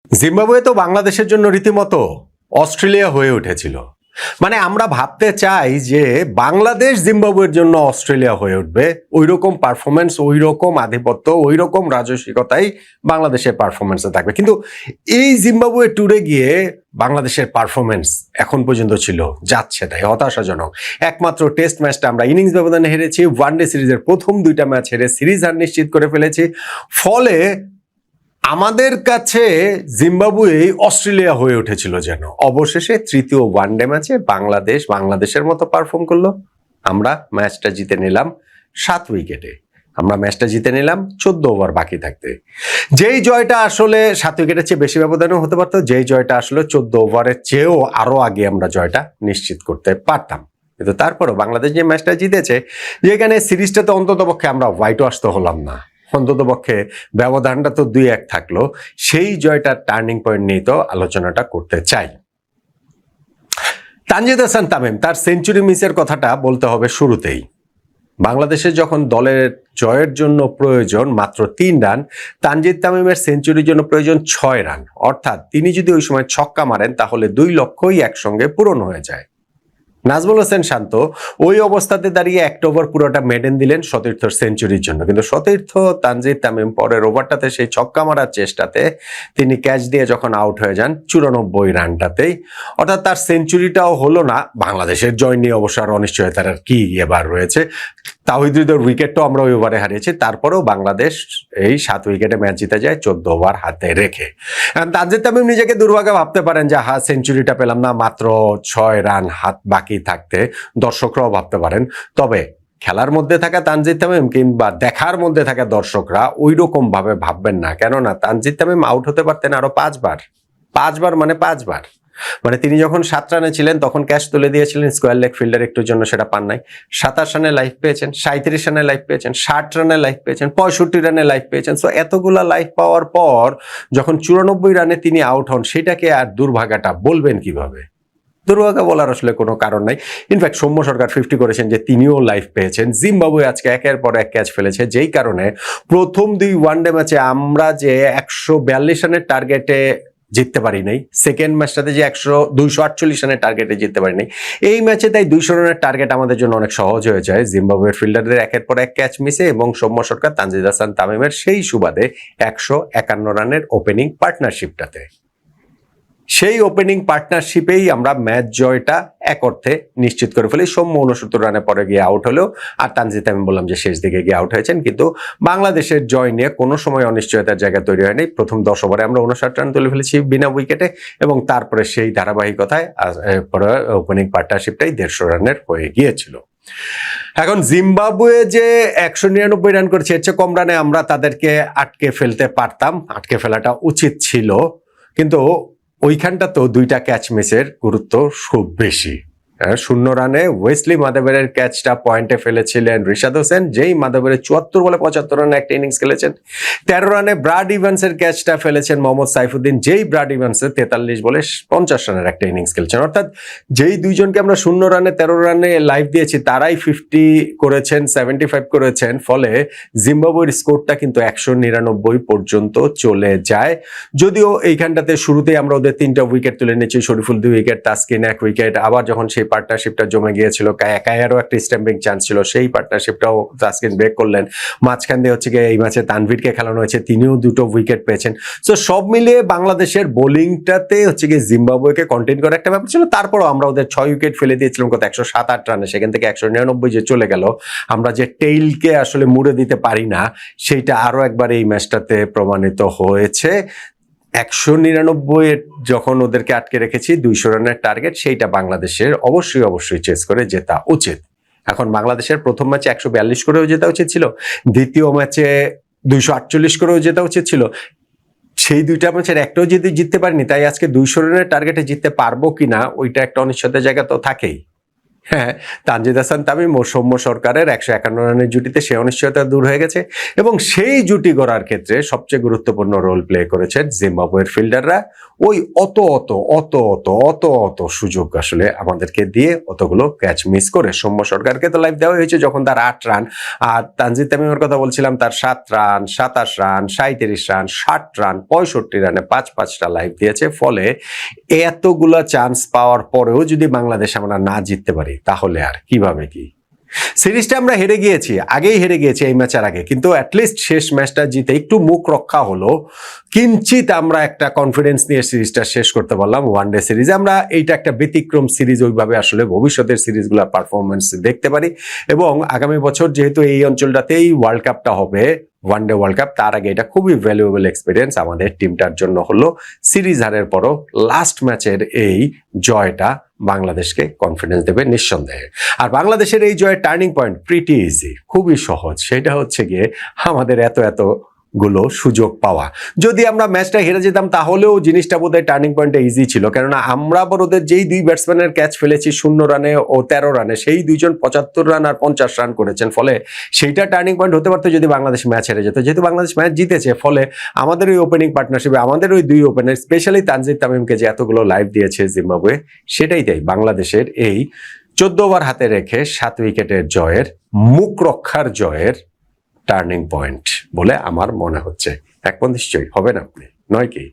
Zimbabwe তো বাংলাদেশের জন্য রীতিমতো অস্ট্রেলিয়া হয়ে উঠেছিল। মানে আমরা ভাবতে চাই যে বাংলাদেশ জিম্বাবুয়ের জন্য অস্ট্রেলিয়া হয়ে উঠবে, ওই রকম পারফরমেন্স, ওই রকম আধিপত্য, ওই রকম রাজস্বিকতাই বাংলাদেশের পারফরমেন্সে থাকবে। কিন্তু এই জিম্বাবুয়ে ট্যুরে গিয়ে বাংলাদেশের পারফরমেন্স এখন পর্যন্ত ছিল যাচ্ছে তাই হতাশাজনক। একমাত্র টেস্ট ম্যাচটা আমরা ইনিংস ব্যবধানে হেরেছি, ওয়ানডে সিরিজের প্রথম দুইটা ম্যাচ হেরে সিরিজ হার নিশ্চিত করে ফেলেছি। ফলে আমাদের কাছে জিম্বাবুয়ে অস্ট্রেলিয়া হয়ে উঠেছিল যেন। অবশেষে তৃতীয় ওয়ানডে ম্যাচে বাংলাদেশের মতো পারফর্ম করলো। আমরা ম্যাচটা জিতে নিলাম 7 উইকেটে। আমরা ম্যাচটা জিতে নিলাম 14 ওভার বাকি থাকতে। যেই জয়টা আসলে 7 উইকেটের চেয়ে বেশি ব্যবধানেও হতে পারতো, যেই জয়টা আসলে 14 ওভারের চেয়েও আরো আগে আমরা জয়টা নিশ্চিত করতে পারতাম। কিন্তু তারপরও বাংলাদেশ যে ম্যাচটা জিতেছে, যেখানে সিরিজটাতে অন্তত পক্ষে আমরা হোয়াইট ওয়াশ তো হলাম না, অন্তত পক্ষে ব্যবধানটা তো 2-1 থাকলো, সেই জয়টার টার্নিং পয়েন্ট নিয়ে তো আলোচনাটা করতে চাই। তানজিদ হাসান তামিম তার সেঞ্চুরি মিসের কথাটা বলতে হবে শুরুতেই। বাংলাদেশের যখন দলের জয়ের জন্য প্রয়োজন মাত্র 3 রান, তানজিদ তামিমের সেঞ্চুরির জন্য প্রয়োজন 6 রান। অর্থাৎ তিনি যদি ওই সময় ছক্কা মারেন তাহলে 2 লক্ষই একসঙ্গে পূরণ হয়ে যায়। নাজমুল হোসেন শান্ত ওই অবস্থাতে দাঁড়িয়ে একটা ওভার পুরোটা মেডেন দিলেন সতীর্থর সেঞ্চুরির জন্য, কিন্তু সতীর্থ তানজিদ তামিম পরের ওভারটাতে সেই ছক্কা মারার চেষ্টাতে তিনি ক্যাচ দিয়ে যখন আউট হয়ে যান 94 রানটাতেই। অর্থাৎ তার সেঞ্চুরিটাও হলো না। বাংলাদেশের জয় নিয়ে অবশ্য আর অনিশ্চয়তার আর কি এবার রয়েছে। তাওহিদ হৃদয়ের উইকেটটাও আমরা ওই ওভারে হারিয়েছি, তারপরেও বাংলাদেশ এই 7 উইকেটে ম্যাচ জিতে যায় 14 ওভার হাতে রেখে। তানজিদ তামিম নিজেকে দুর্ভাগ্য ভাবতে পারেন যে সেঞ্চুরিটা পেলাম না মাত্র 6 রান হাত বাকি থাকতে, দর্শকরাও ভাবতে পারেন। তবে খেলার মধ্যে থাকা তানজিদ তামিম কিংবা দেখার মধ্যে থাকা দর্শকরা ওই রকম ভাবে ভাববেন না, কেননা তানজিদ তামিম আউট হতে পারতেন আরো 5 বার। 5 বার মানে 5 বার। মানে তিনি যখন 7 রানে ছিলেন তখন ক্যাচ তুলে দিয়েছিলেন, স্কোয়ার লেগ ফিল্ডার একটুর জন্য সেটা পান নাই। 27 রানে লাইফ পেয়েছেন, 37 রানে লাইফ পেয়েছেন, 60 রানে লাইফ পেয়েছেন, 65 রানে লাইফ পেয়েছেন। সো এতগুলা লাইফ পাওয়ার পর যখন 94 রানে তিনি আউট হন, সেটাকে আর দুর্ভাগ্যটা বলবেন কিভাবে? দুর্ভাগ্য বলার আসলে কোনো কারণ নাই। ইনফ্যাক্ট সৌম্য সরকার 50 করেছেন যে তিনিও লাইফ পেয়েছেন। জিম্বাবুয়ে আজকে একের পর এক ক্যাচ ফেলেছে, যেই কারণে প্রথম 2 ওয়ানডে ম্যাচে আমরা যে 142 রানের টার্গেটে জিততে পারি নাই, সেকেন্ড ম্যাচটাতে যে 248 রানের টার্গেটে জিততে পারি নাই, এই ম্যাচে তাই 200 রানের টার্গেট আমাদের জন্য অনেক সহজ হয়ে যায় জিম্বাবুয়ের ফিল্ডারদের একের পর এক ক্যাচ মিসে এবং সৌম্য সরকার তানজিদ হাসান তামিমের সেই সুবাদে 151 রানের ওপেনিং পার্টনারশিপটাতে। সেই ওপেনিং পার্টনারশিপেই আমরা ম্যাচ জয়টা এক অর্থে নিশ্চিত করে ফেলি। সৌম্য 69 রানে পরে গিয়ে আউট হলেও, আর তানজিদ আমি বললাম যে শেষ দিকে গিয়ে আউট হয়েছেন, কিন্তু বাংলাদেশের জয় নিয়ে কোনো সময় অনিশ্চয়তার জায়গা তৈরি হয়নি। প্রথম 10 ওভারে আমরা 59 রান তুলে ফেলেছি বিনা উইকেটে, এবং তারপরে সেই ধারাবাহিকতায় ওপেনিং পার্টনারশিপটাই 150 রানের হয়ে গিয়েছিল। এখন জিম্বাবুয়ে যে 199 রান করেছে, এর চেয়ে কম রানে আমরা তাদেরকে আটকে ফেলতে পারতাম, আটকে ফেলাটা উচিত ছিল। কিন্তু ওইখানটা তো 2টা ক্যাচ মিসের গুরুত্ব খুব বেশি। 0 রানে ওয়েসলি মাদাবেরের ক্যাচটা পয়েন্টে ফেলেছিলেন রিশাদ হোসেন, যেই মাদাবেরের 74 বলে 75 রানে একটা ইনিংস খেলেছেন। 13 রানে ব্রাড ইভান্সের ক্যাচটা ফেলেছেন মোহাম্মদ সাইফুদ্দিন, যেই ব্রাড ইভান্সের 43 বলে 50 রানের একটা ইনিংস খেলেছেন। অর্থাৎ যেই দুইজনকে আমরা 0 রানে 13 রানে লাইভ দিয়েছি তারাই 50 করেছেন, 75 করেছেন। ফলে জিম্বাবুয়ের স্কোরটা কিন্তু 199 পর্যন্ত চলে যায়। যদিও এইখানটাতে শুরুতেই আমরা ওদের 3টা উইকেট তুলে নিয়েছি, শরীফুল 2 উইকেট, তাসকিন 1 উইকেট। আবার যখন সেই পার্টনারশিপটা জমে গিয়েছিল, কায়ারও একটা স্ট্যাম্পিং চান্স ছিল, সেই পার্টনারশিপটাও তাসকিন ব্রেক করলেন। মাঝখান দিয়ে হচ্ছে গিয়ে এই ম্যাচে তানভীরকে খেলানো হয়েছে, তিনিও 2টো উইকেট পেয়েছেন। সো সব মিলিয়ে বাংলাদেশের বোলিংটাতে হচ্ছে গিয়ে জিম্বাবুয়েকে কন্টেইন করার একটা ব্যাপার ছিল। তারপরও আমরা ওদের 6 উইকেট ফেলে দিয়েছিলাম কত 107-8 রানে, সেখান থেকে 199 যে চলে গেল। আমরা যে টেইলকে আসলে মুড়ে দিতে পারি না, সেইটা আরো একবার এই ম্যাচটাতে প্রমাণিত হয়েছে। 199 যখন ওদেরকে আটকে রেখেছি 200 রানের টার্গেট, সেইটা বাংলাদেশের অবশ্যই চেস করে জেতা উচিত। এখন বাংলাদেশের প্রথম ম্যাচে 142 করেও জেতা উচিত ছিল, দ্বিতীয় ম্যাচে 248 করেও জেতা উচিত ছিল। সেই 2টা ম্যাচের একটাও যদি জিততে পারিনি, তাই আজকে 200 রানের টার্গেটে জিততে পারবো কিনা ওইটা একটা অনিশ্চয়তার জায়গা তো থাকেই। হ্যাঁ, তানজিদ হাসান তামিম ও সৌম্য সরকারের 151 রানের জুটিতে সে অনিশ্চয়তা দূর হয়ে গেছে এবং সেই জুটি গড়ার ক্ষেত্রে সবচেয়ে গুরুত্বপূর্ণ রোল প্লে করেছেন জিম্বাবুয়ের ফিল্ডাররা। ওই অত সুযোগ আসলে আমাদেরকে দিয়ে অতগুলো ক্যাচ মিস করে সৌম্য সরকারকে তো লাইভ দেওয়া হয়েছে যখন তার 8 রান, আর তানজিদ তামিমের কথা বলছিলাম তার 7 রান, 27 রান, 37 রান, 60 রান, 65 রানে 5-5টা লাইভ দিয়েছে। ফলে এতগুলা চান্স পাওয়ার পরেও যদি বাংলাদেশ আমরা না জিততে পারি তাহলে আর কিভাবে কি? সিরিজটা আমরা হেরে গিয়েছি, আগেই হেরে গিয়েছি এই ম্যাচের আগে, কিন্তু অ্যাটলিস্ট শেষ ম্যাচটা জিতে একটু মুখ রক্ষা হলো, কিঞ্চিত আমরা একটা কনফিডেন্স নিয়ে সিরিজটা শেষ করতে পারলাম। ওয়ানডে সিরিজে আমরা এইটা একটা ব্যতিক্রম সিরিজ, ওইভাবে আসলে ভবিষ্যতের সিরিজগুলোর পারফরমেন্স দেখতে পারি। এবং আগামী বছর যেহেতু এই অঞ্চলটাতেই ওয়ার্ল্ড কাপটা হবে, ওয়ানডে ওয়ার্ল্ড কাপ, তার আগে এটা খুবই ভ্যালুয়েবল এক্সপিরিয়েন্স আমাদের টিমটার জন্য হলো। সিরিজ হারের পরও লাস্ট ম্যাচের এই জয়টা বাংলাদেশকে কনফিডেন্স দেবে নিঃসন্দেহে। আর বাংলাদেশের এই জয়ের টার্নিং পয়েন্ট প্রিটি ইজি, খুবই সহজ। সেটা হচ্ছে গিয়ে আমাদের এতগুলো সুযোগ পাওয়া। যদি আমরা ম্যাচটা হেরে যেতাম তাহলেও জিনিসটা বোধহয় টার্নিং পয়েন্টে ইজি ছিল, কেননা আমরা আবার ওদের যেই দুই ব্যাটসম্যানের ক্যাচ ফেলেছি 0 রানে ও 13 রানে, সেই দুইজন 75 রান আর 50 রান করেছেন। ফলে সেইটা টার্নিং পয়েন্ট হতে পারতো যদি বাংলাদেশ ম্যাচ হেরে যেত। যেহেতু বাংলাদেশ ম্যাচ জিতেছে, ফলে আমাদের ওই ওপেনিং পার্টনারশিপে আমাদের ওই দুই ওপেনার, স্পেশালি তানজিদ তামিমকে যে এতগুলো লাইভ দিয়েছে জিম্বাবুয়ে, সেটাই তাই বাংলাদেশের এই 14 ওভার হাতে রেখে 7 উইকেটের জয়ের, মুখ রক্ষার জয়ের টার্নিং পয়েন্ট বলে আমার মনে হচ্ছে। একমত নিশ্চয়ই হবেন আপনি, নয় কি?